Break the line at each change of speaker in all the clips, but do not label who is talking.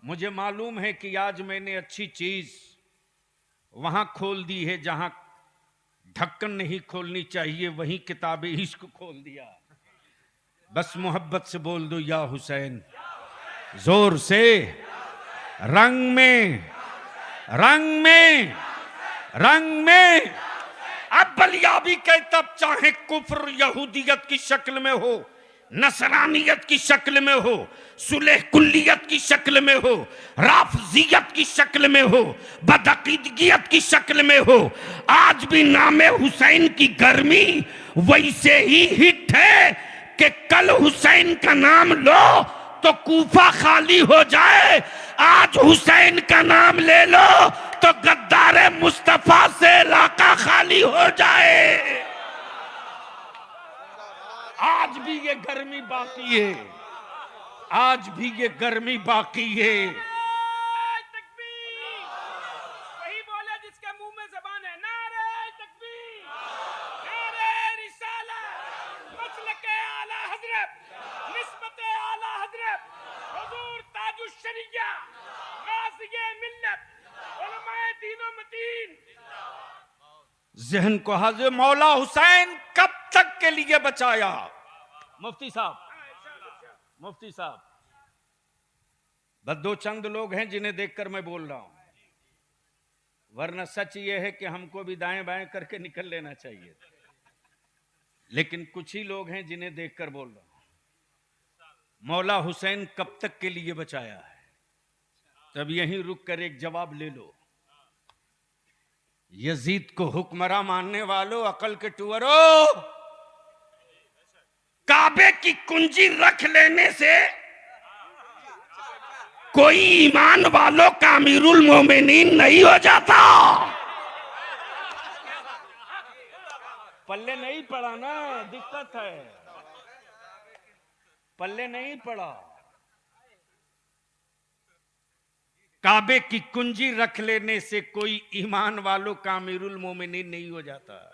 मुझे मालूम है कि आज मैंने अच्छी चीज वहां खोल दी है जहां ढक्कन नहीं खोलनी चाहिए, वहीं किताब इश्क खोल दिया। बस मोहब्बत से बोल दो या हुसैन, जोर से, रंग में, रंग में, रंग में। अब बलियाबी के तब चाहे कुफ्र यहूदियत की शक्ल में हो, नसरानियत की शक्ल में हो, सुलेह कुल्लियत की शक्ल में हो, राफजियत की शक्ल में हो, बदअकीदगियत की शक्ल में हो, आज भी नामे हुसैन की गर्मी वैसे ही हिट है कि कल हुसैन का नाम लो तो कूफा खाली हो जाए, आज हुसैन का नाम ले लो तो गद्दारे मुस्तफा से इलाका खाली हो जाए। आज भी ये गर्मी बाकी है, आज भी ये गर्मी बाकी है।
वही बोले जिसके मुंह में ज़बान है, नारे तकबीर, नारे रिसालत, मसलके आला हजरत, निस्बते आला हजरत, हुजूर ताजुश शरिया, गाज़िये मिल्लत, उलमाए दीनो मतीन।
जहन को हाजिर मौला हुसैन कब तक के लिए बचाया? मुफ्ती साहब, मुफ्ती साहब, बस दो चंद लोग हैं जिन्हें देखकर मैं बोल रहा हूं, वरना सच ये है कि हमको भी दाएं बाएं करके निकल लेना चाहिए, लेकिन कुछ ही लोग हैं जिन्हें देखकर बोल रहा हूं। मौला हुसैन कब तक के लिए बचाया है? तब यहीं रुक कर एक जवाब ले लो। यजीद को हुक्मरां मानने वालों, अकल के टुअरों, काबे की कुंजी रख लेने से कोई ईमान वालों का अमीरुल मोमिनीन नहीं हो जाता। पल्ले नहीं पड़ा ना, दिक्कत है, पल्ले नहीं पड़ा। काबे की कुंजी रख लेने से कोई ईमान वालों का अमीरुल मोमिनीन नहीं हो जाता।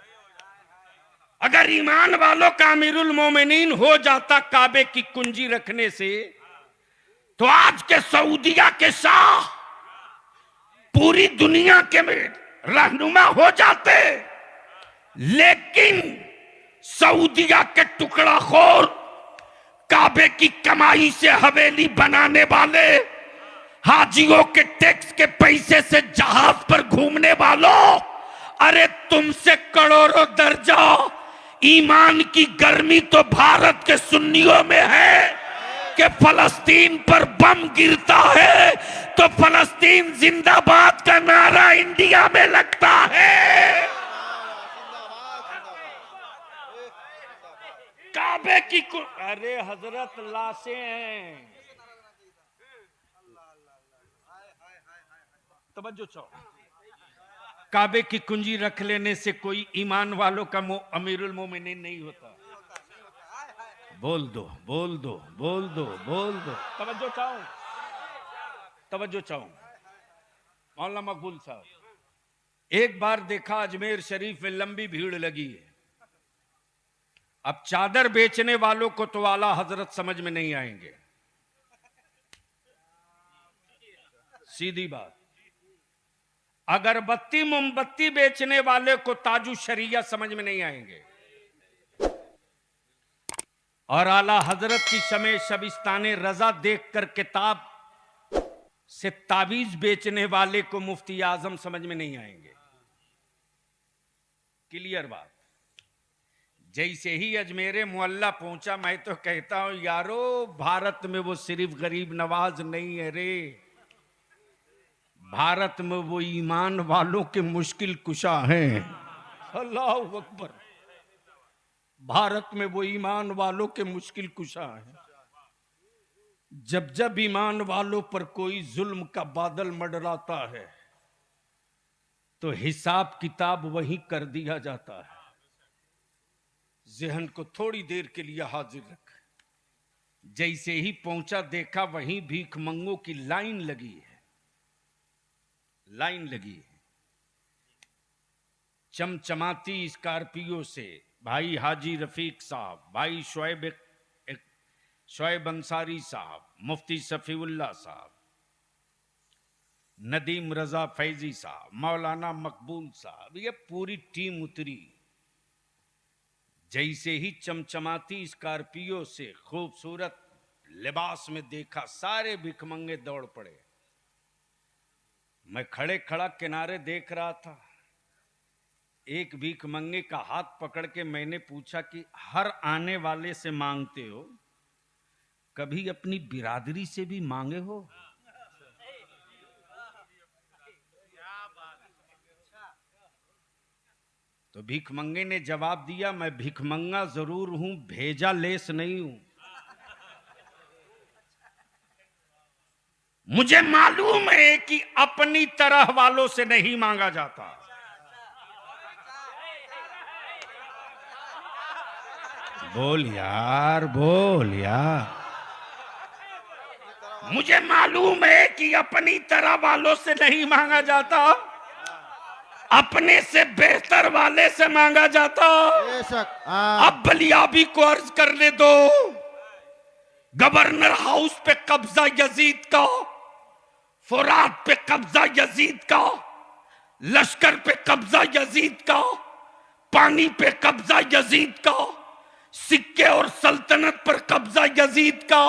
अगर ईमान वालों का अमीरुल मोमिनीन हो जाता काबे की कुंजी रखने से, तो आज के सऊदिया के शाह पूरी दुनिया के रहनुमा हो जाते। लेकिन सऊदिया के टुकड़ाखोर, काबे की कमाई से हवेली बनाने वाले, हाजियों के टैक्स के पैसे से जहाज पर घूमने वालों, अरे तुमसे करोड़ों दर्जा ईमान की गर्मी तो भारत के सुन्नियों में है कि फलस्तीन पर बम गिरता है तो फलस्तीन जिंदाबाद का नारा इंडिया में लगता है। काबे की अरे हजरत लाशें हैं, तवज्जो चाहो। काबे की कुंजी रख लेने से कोई ईमान वालों का अमीरुल मोमिनीन नहीं होता। बोल दो, बोल दो, बोल दो, बोल दो, तवज्जो चाहो, तवज्जो चाहो। मौलाना मकबूल साहब, एक बार देखा अजमेर शरीफ में लंबी भीड़ लगी है। अब चादर बेचने वालों को तो आला हजरत समझ में नहीं आएंगे, सीधी बात। अगरबत्ती मोमबत्ती बेचने वाले को ताजु शरिया समझ में नहीं आएंगे, और आला हजरत की शमे शबिस्ताने रजा देखकर किताब से ताबीज बेचने वाले को मुफ्ती आजम समझ में नहीं आएंगे। क्लियर बात। जैसे ही अजमेरे मुअल्ला पहुंचा, मैं तो कहता हूं यारो, भारत में वो सिर्फ गरीब नवाज नहीं है रे, भारत में वो ईमान वालों के मुश्किल कुशा हैं। अल्लाह अकबर। भारत में वो ईमान वालों के मुश्किल कुशा हैं। जब जब ईमान वालों पर कोई जुल्म का बादल मंडराता है तो हिसाब किताब वहीं कर दिया जाता है। जहन को थोड़ी देर के लिए हाजिर रख। जैसे ही पहुंचा देखा वहीं भीख मंगों की लाइन लगी है, लाइन लगी है। चमचमाती स्कॉर्पियो से भाई हाजी रफीक साहब, भाई शोएब अंसारी साहब, मुफ्ती सफीउल्लाह साहब, नदीम रजा फैजी साहब, मौलाना मकबूल साहब, ये पूरी टीम उतरी। जैसे ही चमचमाती स्कॉर्पियो से खूबसूरत लिबास में देखा, सारे भिखमंगे दौड़ पड़े। मैं खड़े खड़ा किनारे देख रहा था। एक भिखमंगे का हाथ पकड़ के मैंने पूछा कि हर आने वाले से मांगते हो, कभी अपनी बिरादरी से भी मांगे हो? तो भिखमंगे ने जवाब दिया, मैं भिखमंगा जरूर हूं, भेजा लेस नहीं हूं। मुझे मालूम है कि अपनी तरह वालों से नहीं मांगा जाता। बोल यार, बोल यार। मुझे मालूम है कि अपनी तरह वालों से नहीं मांगा जाता, अपने से बेहतर वाले से मांगा जाता। अब बलियाबी को अर्ज करने दो। गवर्नर हाउस पे कब्जा यजीद का, फुरात पे कब्जा यजीद का, लश्कर पे कब्जा यजीद का, पानी पे कब्जा यजीद का, सिक्के और सल्तनत पर कब्जा यजीद का।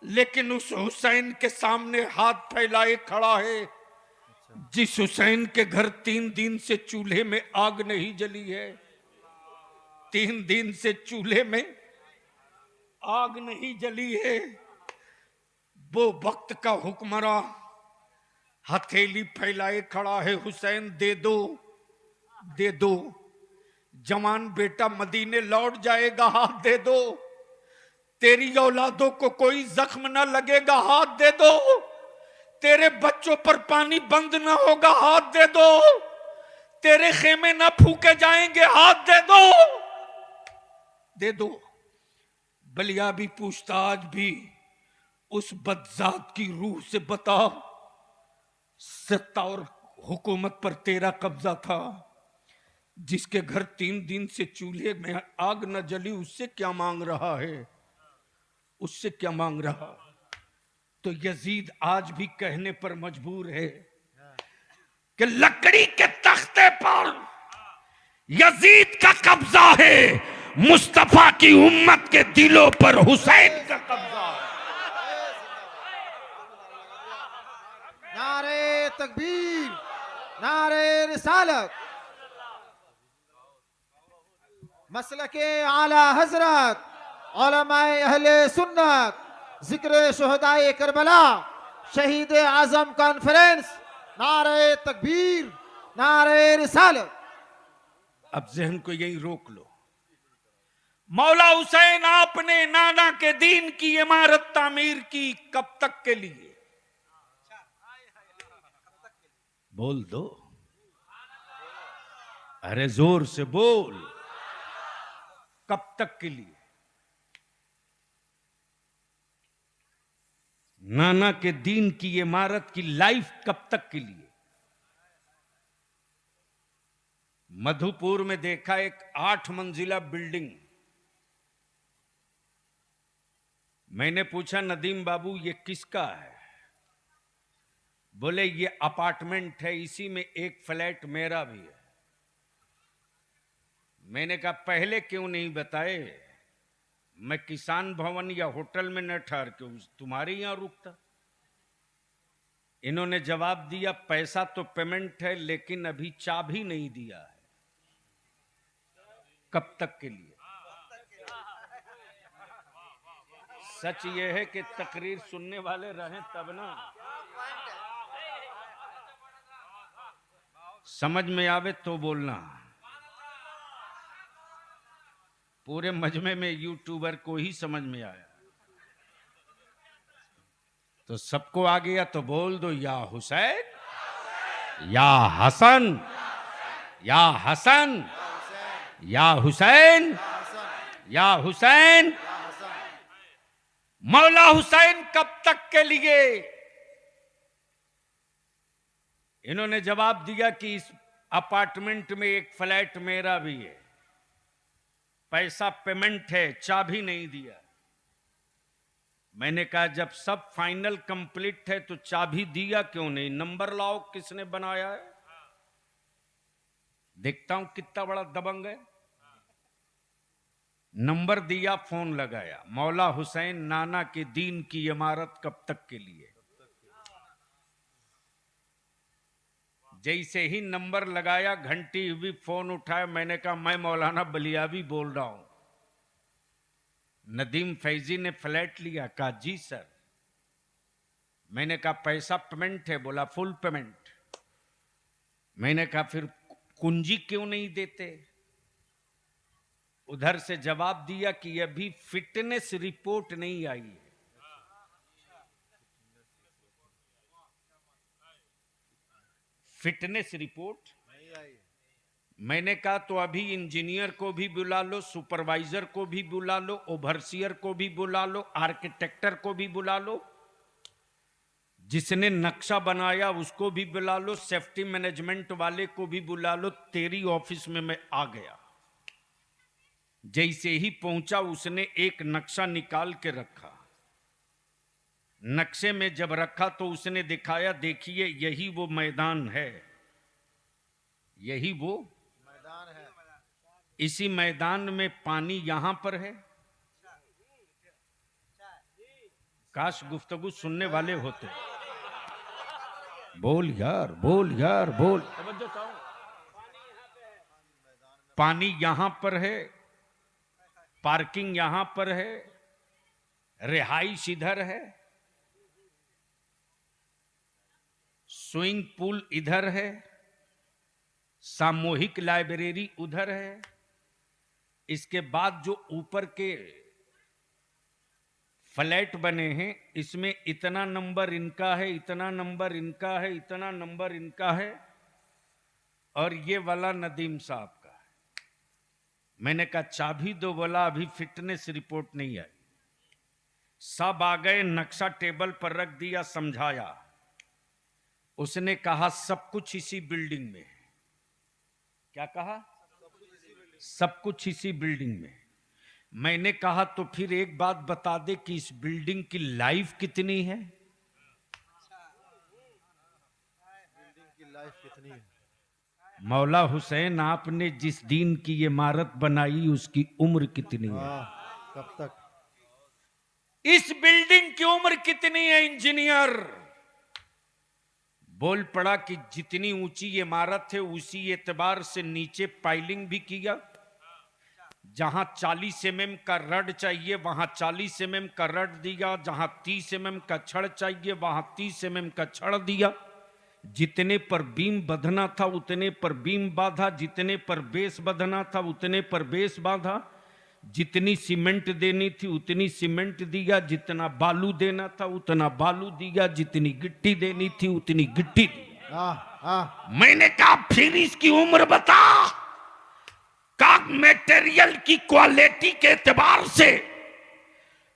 लेकिन उस हुसैन के सामने हाथ फैलाए खड़ा है जिस हुसैन के घर 3 दिन से चूल्हे में आग नहीं जली है। 3 दिन से चूल्हे में आग नहीं जली है। वो वक्त का हुक्मरां हथेली फैलाए खड़ा है, हुसैन दे दो, दे दो। जवान बेटा मदीने लौट जाएगा, हाथ दे दो। तेरी औलादों को कोई जख्म न लगेगा, हाथ दे दो। तेरे बच्चों पर पानी बंद ना होगा, हाथ दे दो। तेरे खेमे ना फूके जाएंगे, हाथ दे दो, दे दो। बलिया भी पूछता, आज भी उस बदजात की रूह से बता, सत्ता और हुकूमत पर तेरा कब्जा था, जिसके घर 3 दिन से चूल्हे में आग न जली, उससे क्या मांग रहा है? उससे क्या मांग रहा? तो यजीद आज भी कहने पर मजबूर है कि लकड़ी के तख्ते पर यजीद का कब्जा है, मुस्तफा की उम्मत के दिलों पर हुसैन का कब्जा है।
नारे तकबीर, नारे रिसालत, मसलके आला हजरत, उलमाए अहले सुन्नत, जिक्र शुहदाए करबला, शहीद आजम कॉन्फ्रेंस, नारे तकबीर, नारे रिसालत।
अब जहन को यही रोक लो। मौला हुसैन, आपने नाना के दीन की इमारत तामीर की, कब तक के लिए? बोल दो, अरे जोर से बोल, कब तक के लिए? नाना के दीन की इमारत की लाइफ कब तक के लिए? मधुपुर में देखा एक 8 मंजिला बिल्डिंग। मैंने पूछा, नदीम बाबू ये किसका है? बोले ये अपार्टमेंट है, इसी में एक फ्लैट मेरा भी है। मैंने कहा पहले क्यों नहीं बताए? मैं किसान भवन या होटल में न ठहर के तुम्हारे यहां रुकता। इन्होंने जवाब दिया, पैसा तो पेमेंट है, लेकिन अभी चाबी नहीं दिया है। कब तक के लिए? सच यह है कि तकरीर सुनने वाले रहें तब ना समझ में आवे तो बोलना। पूरे मजमे में यूट्यूबर को ही समझ में आया तो सबको आ गया, तो बोल दो, या हुसैन, या हसन, या हसन, या हुसैन, या हुसैन। मौला हुसैन कब तक के लिए? इन्होंने जवाब दिया कि इस अपार्टमेंट में एक फ्लैट मेरा भी है, पैसा पेमेंट है, चाबी नहीं दिया। मैंने कहा जब सब फाइनल कंप्लीट है तो चाबी दिया क्यों नहीं? नंबर लाओ किसने बनाया है, देखता हूं कितना बड़ा दबंग है। नंबर दिया, फोन लगाया, मौला हुसैन नाना के दीन की इमारत कब तक के लिए। जैसे ही नंबर लगाया, घंटी हुई, फोन उठाया, मैंने कहा मैं मौलाना बलियावी बोल रहा हूं, नदीम फैजी ने फ्लैट लिया। कहा जी सर। मैंने कहा पैसा पेमेंट है? बोला फुल पेमेंट। मैंने कहा फिर कुंजी क्यों नहीं देते? उधर से जवाब दिया कि अभी फिटनेस रिपोर्ट नहीं आई है। फिटनेस रिपोर्ट नहीं आई। मैंने कहा तो अभी इंजीनियर को भी बुला लो, सुपरवाइजर को भी बुला लो, ओवरसियर को भी बुला लो, आर्किटेक्टर को भी बुला लो, जिसने नक्शा बनाया उसको भी बुला लो, सेफ्टी मैनेजमेंट वाले को भी बुला लो। तेरी ऑफिस में मैं आ गया। जैसे ही पहुंचा उसने एक नक्शा निकाल के रखा। नक्शे में जब रखा तो उसने दिखाया, देखिए यही वो मैदान है, यही वो मैदान है। इसी मैदान में पानी यहां पर है। काश गुफ्तगू सुनने वाले होते। बोल यार, बोल यार, बोल। पानी यहां पर है, पार्किंग यहां पर है, रिहाइश इधर है, स्विमिंग पूल इधर है, सामूहिक लाइब्रेरी उधर है। इसके बाद जो ऊपर के फ्लैट बने हैं, इसमें इतना नंबर इनका है, इतना नंबर इनका है, इतना नंबर इनका है, और ये वाला नदीम साहब का है। मैंने कहा चाबी दो। बोला अभी फिटनेस रिपोर्ट नहीं आई। सब आ गए, नक्शा टेबल पर रख दिया, समझाया। उसने कहा सब कुछ इसी बिल्डिंग में है। क्या कहा? सब कुछ इसी बिल्डिंग में। मैंने कहा तो फिर एक बात बता दे कि इस बिल्डिंग की लाइफ कितनी है? बिल्डिंग की लाइफ कितनी है? मौला हुसैन, आपने जिस दीन की इमारत बनाई उसकी उम्र कितनी है?
कब तक?
इस बिल्डिंग की उम्र कितनी है? इंजीनियर बोल पड़ा कि जितनी ऊंची इमारत है उसी एतबार से नीचे पाइलिंग भी किया। जहां 40 mm का रड चाहिए वहां 40 mm का रड दिया, जहां 30 mm का छड़ चाहिए वहां 30 mm का छड़ दिया। जितने पर बीम बंधना था उतने पर बीम बांधा, जितने पर बेस बंधना था उतने पर बेस बांधा, जितनी सीमेंट देनी थी उतनी सीमेंट दिया, जितना बालू देना था उतना बालू दिया, जितनी गिट्टी देनी थी उतनी गिट्टी दी। मैंने कहा फिर इसकी उम्र बता। का मटेरियल की क्वालिटी के एतबार से,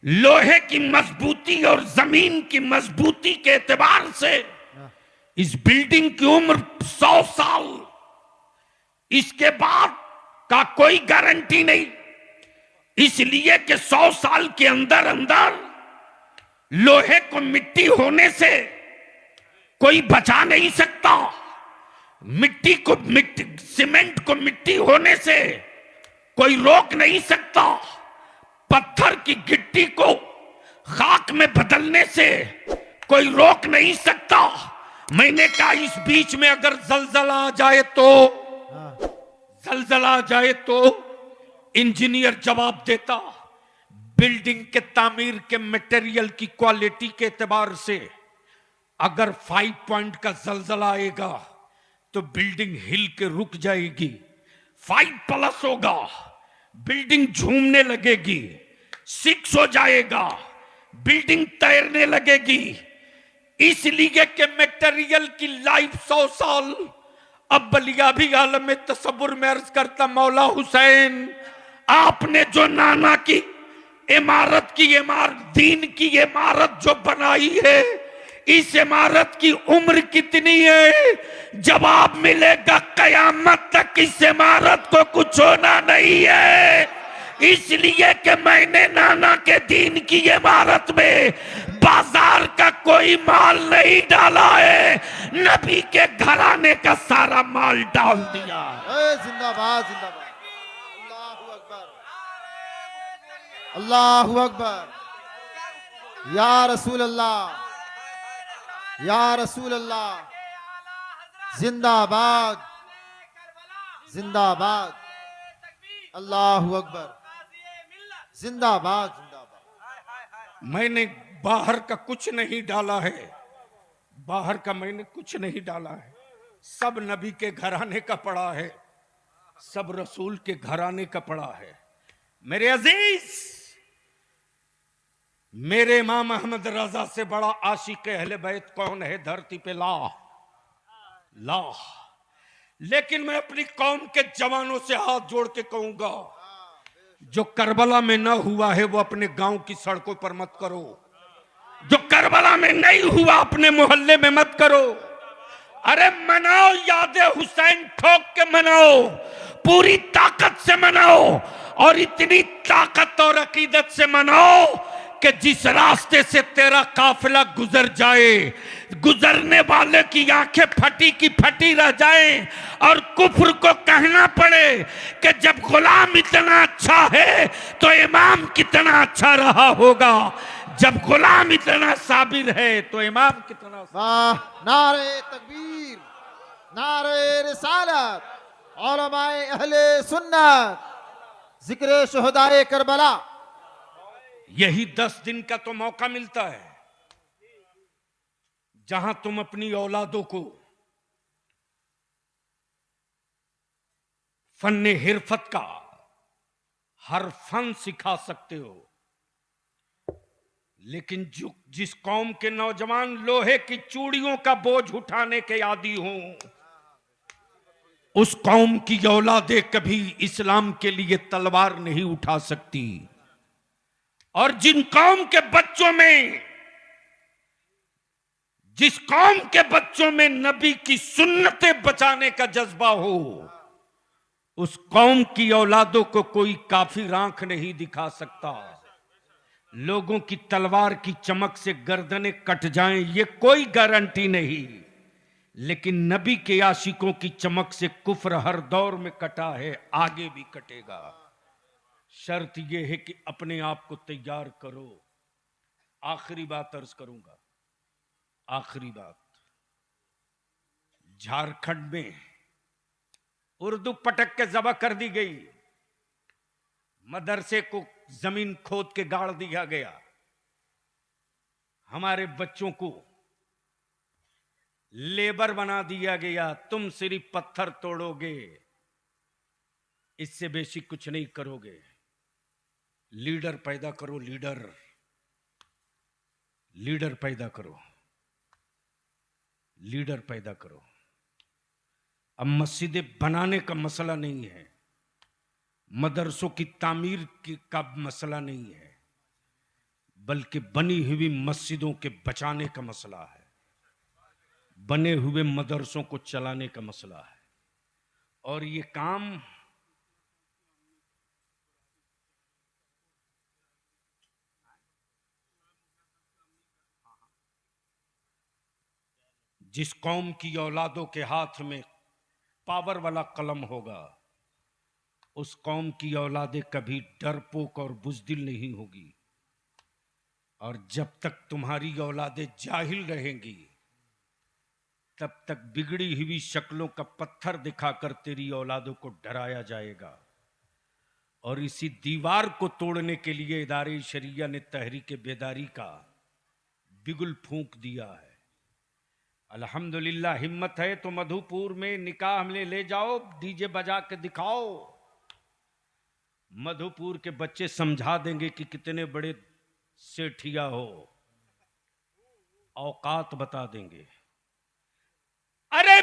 लोहे की मजबूती और जमीन की मजबूती के एतबार से इस बिल्डिंग की उम्र 100 साल। इसके बाद का कोई गारंटी नहीं, इसलिए कि 100 साल के अंदर अंदर लोहे को मिट्टी होने से कोई बचा नहीं सकता, मिट्टी को मिट्टी, सीमेंट को मिट्टी होने से कोई रोक नहीं सकता, पत्थर की गिट्टी को खाक में बदलने से कोई रोक नहीं सकता। मैंने कहा इस बीच में अगर जलजला आ जाए तो, जलजला आ जाए तो इंजीनियर जवाब देता। बिल्डिंग के तामीर के मटेरियल की क्वालिटी के एतबार से अगर 5 पॉइंट का जलजला आएगा तो बिल्डिंग हिल के रुक जाएगी। 5+ होगा, बिल्डिंग झूमने लगेगी। 6 हो जाएगा, बिल्डिंग तैरने लगेगी। इसलिए कि मटेरियल की लाइफ 100 साल। अब बलिया भी आलम में तसव्वुर में अर्ज करता, मौला हुसैन आपने जो नाना की इमारत की दीन की इमारत जो बनाई है, इस इमारत की उम्र कितनी है? जवाब मिलेगा कयामत तक इस इमारत को कुछ होना नहीं है। इसलिए कि मैंने नाना के दीन की इमारत में बाजार का कोई माल नहीं डाला है, नबी के घराने का सारा माल डाल दिया।
जिंदाबाद जिंदाबाद। अल्लाहु अकबर, या रसूल अल्लाह, या रसूल अल्लाह। जिंदाबाद जिंदाबाद। अल्लाहु अकबर। जिंदाबाद जिंदाबाद।
मैंने बाहर का कुछ नहीं डाला है, बाहर का मैंने कुछ नहीं डाला है, सब नबी के घराने का पड़ा है, सब रसूल के घराने का पड़ा है। मेरे अजीज, मेरे इमाम अहमद रजा से बड़ा आशिक अहले बैत कौन है धरती पे? ला ला। लेकिन मैं अपनी कौम के जवानों से हाथ जोड़ के कहूंगा, जो करबला में न हुआ है वो अपने गांव की सड़कों पर मत करो, जो करबला में नहीं हुआ अपने मोहल्ले में मत करो। अरे मनाओ, याद हुसैन ठोक के मनाओ, पूरी ताकत से मनाओ, और इतनी ताकत और अकीदत से मनाओ कि जिस रास्ते से तेरा काफिला गुजर जाए, गुजरने वाले की आंखें फटी की फटी रह जाएं, और कुफ्र को कहना पड़े कि जब गुलाम इतना अच्छा है तो इमाम कितना अच्छा रहा होगा, जब गुलाम इतना साबिर है तो इमाम कितना।
वाह, नारे तकबीर, नारे रिसालत, उलमाए अहले सुन्नत, जिक्र शुहदाए करबला।
यही 10 दिन का तो मौका मिलता है जहां तुम अपनी औलादों को फन्ने हिरफत का हर फन सिखा सकते हो। लेकिन जिस कौम के नौजवान लोहे की चूड़ियों का बोझ उठाने के आदी हों, उस कौम की औलादें कभी इस्लाम के लिए तलवार नहीं उठा सकती। और जिन कौम के बच्चों में, जिस कौम के बच्चों में नबी की सुन्नतें बचाने का जज्बा हो, उस कौम की औलादों को कोई काफिर आंख नहीं दिखा सकता। लोगों की तलवार की चमक से गर्दनें कट जाएं ये कोई गारंटी नहीं, लेकिन नबी के आशिकों की चमक से कुफ्र हर दौर में कटा है, आगे भी कटेगा। शर्त यह है कि अपने आप को तैयार करो। आखिरी बात अर्ज करूंगा, आखिरी बात। झारखंड में उर्दू पटक के जबा कर दी गई, मदरसे को जमीन खोद के गाड़ दिया गया, हमारे बच्चों को लेबर बना दिया गया। तुम सिर्फ पत्थर तोड़ोगे, इससे बेसी कुछ नहीं करोगे। लीडर पैदा करो, लीडर, लीडर पैदा करो, लीडर पैदा करो। अब मस्जिदें बनाने का मसला नहीं है, मदरसों की तामीर का मसला नहीं है, बल्कि बनी हुई मस्जिदों के बचाने का मसला है, बने हुए मदरसों को चलाने का मसला है। और ये काम जिस कौम की औलादों के हाथ में पावर वाला कलम होगा, उस कौम की औलादें कभी डरपोक और बुज़दिल नहीं होगी। और जब तक तुम्हारी औलादें जाहिल रहेंगी, तब तक बिगड़ी हुई शक्लों का पत्थर दिखाकर तेरी औलादों को डराया जाएगा। और इसी दीवार को तोड़ने के लिए इदारे शरिया ने तहरीक बेदारी का बिगुल फूंक दिया है। अल्हम्दुलिल्लाह, हिम्मत है तो मधुपुर में निकाह हमने ले जाओ, डीजे बजा के दिखाओ। मधुपुर के बच्चे समझा देंगे कि कितने बड़े सेठिया हो, औकात बता देंगे। अरे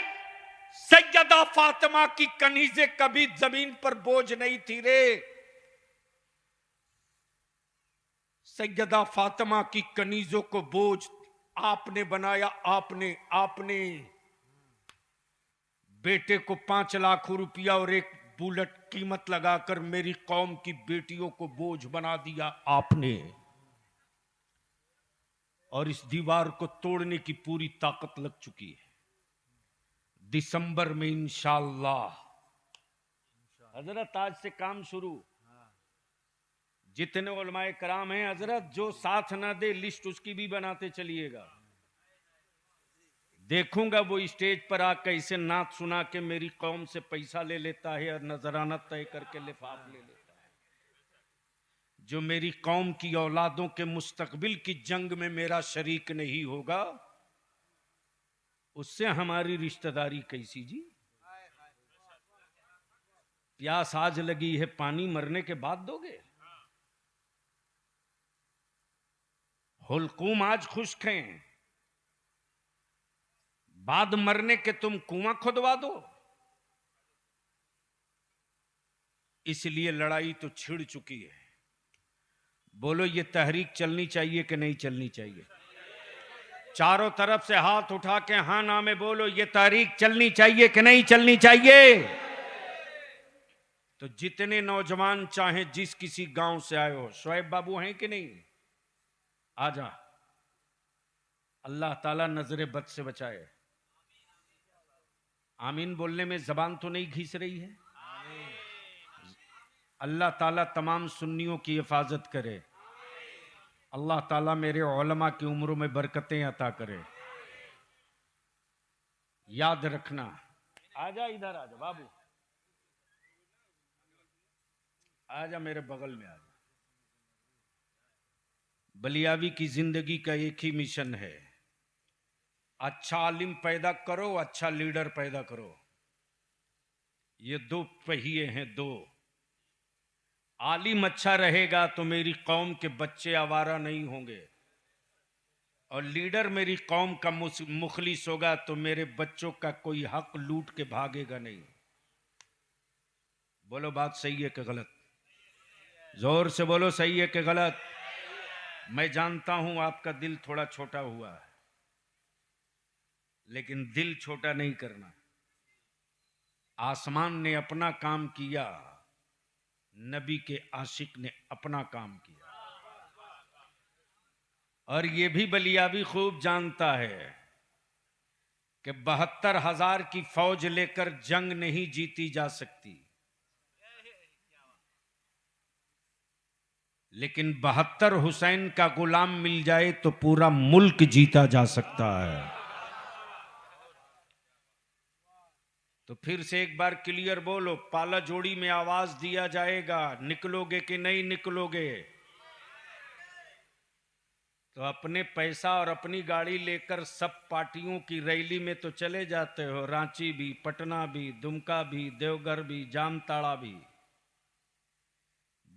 सैयदा फातिमा की कनीज़ें कभी जमीन पर बोझ नहीं थी रे। सैयदा फातिमा की कनीज़ों को बोझ आपने बनाया। आपने बेटे को 5 लाख रुपया और एक बुलेट कीमत लगाकर मेरी कौम की बेटियों को बोझ बना दिया आपने, और इस दीवार को तोड़ने की पूरी ताकत लग चुकी है। दिसंबर में इंशाअल्लाह हजरत आज से काम शुरू। जितने उलमाए कराम हैं हजरत, जो साथ ना दे लिस्ट उसकी भी बनाते चलिएगा। देखूंगा वो स्टेज पर आकर इसे नात सुना के मेरी कौम से पैसा ले लेता है और नजराना तय करके लिफाफ ले लेता है। जो मेरी कौम की औलादों के मुस्तकबिल की जंग में मेरा शरीक नहीं होगा, उससे हमारी रिश्तेदारी कैसी जी? प्यास आज लगी है, पानी मरने के बाद दोगे? हुलकूम आज खुश्क हैं, बाद मरने के तुम कुआं खुदवा दो। इसलिए लड़ाई तो छिड़ चुकी है। बोलो ये तहरीक चलनी चाहिए कि नहीं चलनी चाहिए? चारों तरफ से हाथ उठा के हाँ ना में बोलो, ये तहरीक चलनी चाहिए कि नहीं चलनी चाहिए? तो जितने नौजवान चाहे जिस किसी गांव से आए हो, शोएब बाबू हैं कि नहीं? आजा, अल्लाह ताला नजरे बद से बचाए। आमीन बोलने में जबान तो नहीं घिस रही है? अल्लाह ताला तमाम सुन्नियों की हिफाजत करे। अल्लाह ताला मेरे उलमा की उम्रों में बरकतें अता करे। याद रखना, आजा इधर आजा बाबू, आजा मेरे बगल में आजा। बलियावी की जिंदगी का एक ही मिशन है, अच्छा आलिम पैदा करो, अच्छा लीडर पैदा करो। ये दो पहिए हैं, दो। आलिम अच्छा रहेगा तो मेरी कौम के बच्चे आवारा नहीं होंगे, और लीडर मेरी कौम का मुखलिस होगा तो मेरे बच्चों का कोई हक लूट के भागेगा नहीं। बोलो बात सही है कि गलत? जोर से बोलो, सही है कि गलत? मैं जानता हूं आपका दिल थोड़ा छोटा हुआ है, लेकिन दिल छोटा नहीं करना। आसमान ने अपना काम किया, नबी के आशिक ने अपना काम किया। और ये भी बलियावी खूब जानता है कि 72,000 की फौज लेकर जंग नहीं जीती जा सकती, लेकिन 72 हुसैन का गुलाम मिल जाए तो पूरा मुल्क जीता जा सकता है। तो फिर से एक बार क्लियर बोलो, पाला जोड़ी में आवाज दिया जाएगा, निकलोगे कि नहीं निकलोगे? तो अपने पैसा और अपनी गाड़ी लेकर सब पार्टियों की रैली में तो चले जाते हो, रांची भी, पटना भी, दुमका भी, देवघर भी, जामताड़ा भी।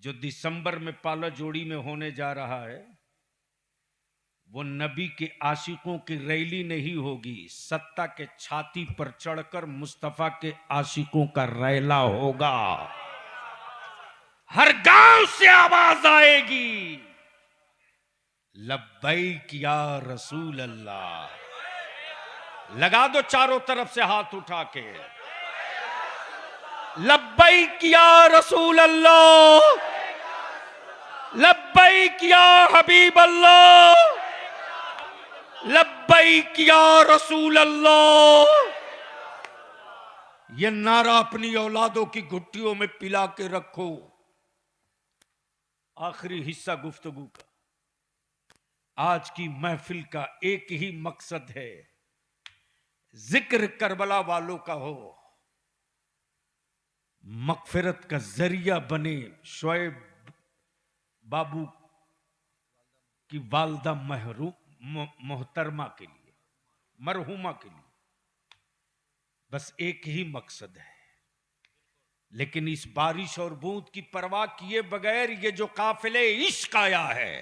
जो दिसंबर में पाला जोड़ी में होने जा रहा है वो नबी के आशिकों की रैली नहीं होगी, सत्ता के छाती पर चढ़कर मुस्तफा के आशिकों का रैला होगा। हर गांव से आवाज आएगी, लब्बैक या रसूल अल्लाह। लगा दो चारों तरफ से हाथ उठा के, लब्बैक या रसूल अल्लाह, लब्बैक या हबीब अल्लाह, लब्बैक या रसूल अल्लाह। ये नारा अपनी औलादों की घुट्टियों में पिला के रखो। आखिरी हिस्सा गुफ्तगू का, आज की महफिल का एक ही मकसद है, जिक्र करबला वालों का हो, मगफिरत का जरिया बने शोएब बाबू की वालदा मोहतरमा के लिए, मरहुमा के लिए। बस एक ही मकसद है। लेकिन इस बारिश और बूंद की परवाह किए बगैर ये जो काफिले इश्क आया है,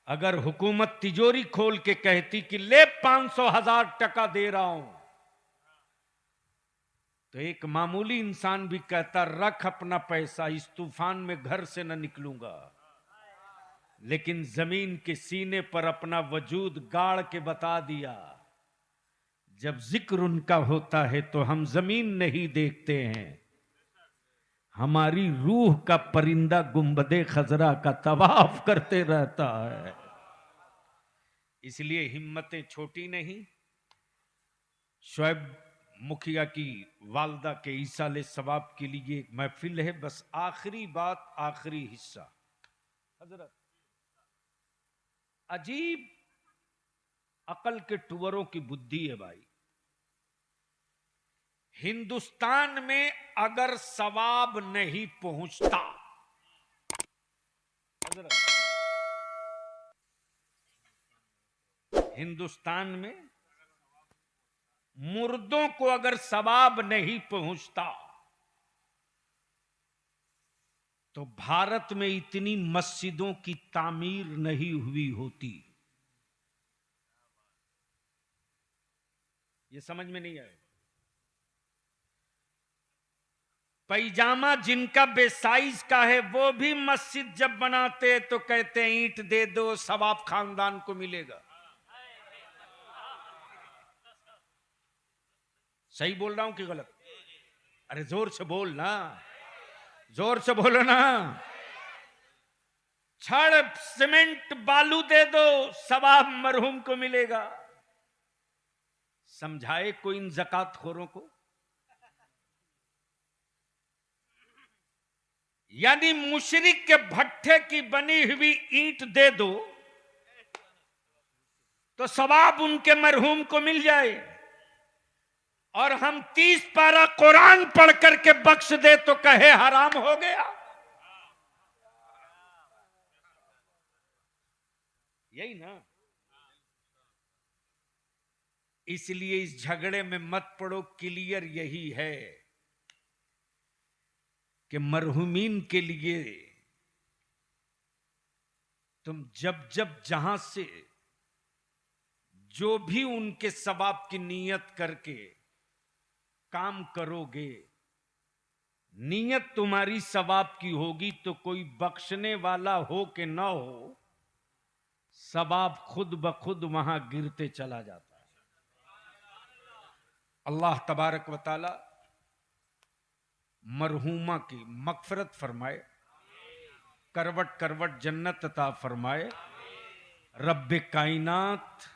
अगर हुकूमत तिजोरी खोल के कहती कि ले 500,000 टका दे रहा हूं, तो एक मामूली इंसान भी कहता रख अपना पैसा, इस तूफान में घर से न निकलूंगा। लेकिन जमीन के सीने पर अपना वजूद गाड़ के बता दिया, जब जिक्र उनका होता है तो हम जमीन नहीं देखते हैं, हमारी रूह का परिंदा गुंबदे खजरा का तवाफ करते रहता है। इसलिए हिम्मतें छोटी नहीं। शोएब मुखिया की वालदा के ईसाले सवाब के लिए एक महफिल है। बस आखिरी बात, आखिरी हिस्सा। हजरत, अजीब अकल के टुवरों की बुद्धि है भाई। हिंदुस्तान में अगर सवाब नहीं पहुंचता, हजरत, हिंदुस्तान में मुर्दों को अगर सवाब नहीं पहुंचता तो भारत में इतनी मस्जिदों की तामीर नहीं हुई होती। ये समझ में नहीं आए। पैजामा जिनका बेसाइज का है वो भी मस्जिद जब बनाते तो कहते हैं ईंट दे दो, सवाब खानदान को मिलेगा। सही बोल रहा हूं कि गलत? अरे जोर से बोल ना, जोर से बोलो ना। छड़ सीमेंट बालू दे दो, सवाब मरहूम को मिलेगा। समझाए कोई इन ज़कात खोरों को? यानी मुशरिक के भट्ठे की बनी हुई ईंट दे दो तो सवाब उनके मरहूम को मिल जाए, और हम 30 पारा कुरान पढ़ करके बख्श दे तो कहे हराम हो गया। यही ना। इसलिए इस झगड़े में मत पड़ो। क्लियर यही है कि मरहुमीन के लिए तुम जब जब जहां से जो भी उनके सवाब की नीयत करके काम करोगे, नीयत तुम्हारी सवाब की होगी तो कोई बख्शने वाला हो कि ना हो, सवाब खुद ब खुद वहां गिरते चला जाता है। अल्लाह तबारक व तआला मरहूमा की मगफरत फरमाए, करवट करवट जन्नत अता फरमाए। रब्बे कायनात,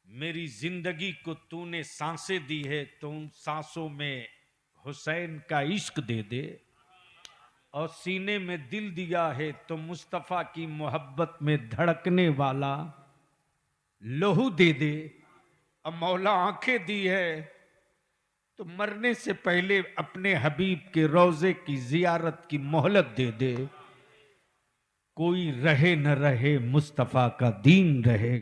मेरी जिंदगी को तूने सांसें दी है तो उन सांसों में हुसैन का इश्क दे दे, और सीने में दिल दिया है तो मुस्तफा की मोहब्बत में धड़कने वाला लहू दे दे। अब मौला आंखें दी है तो मरने से पहले अपने हबीब के रोजे की जियारत की मोहलत दे दे। कोई रहे न रहे मुस्तफा का दीन रहे।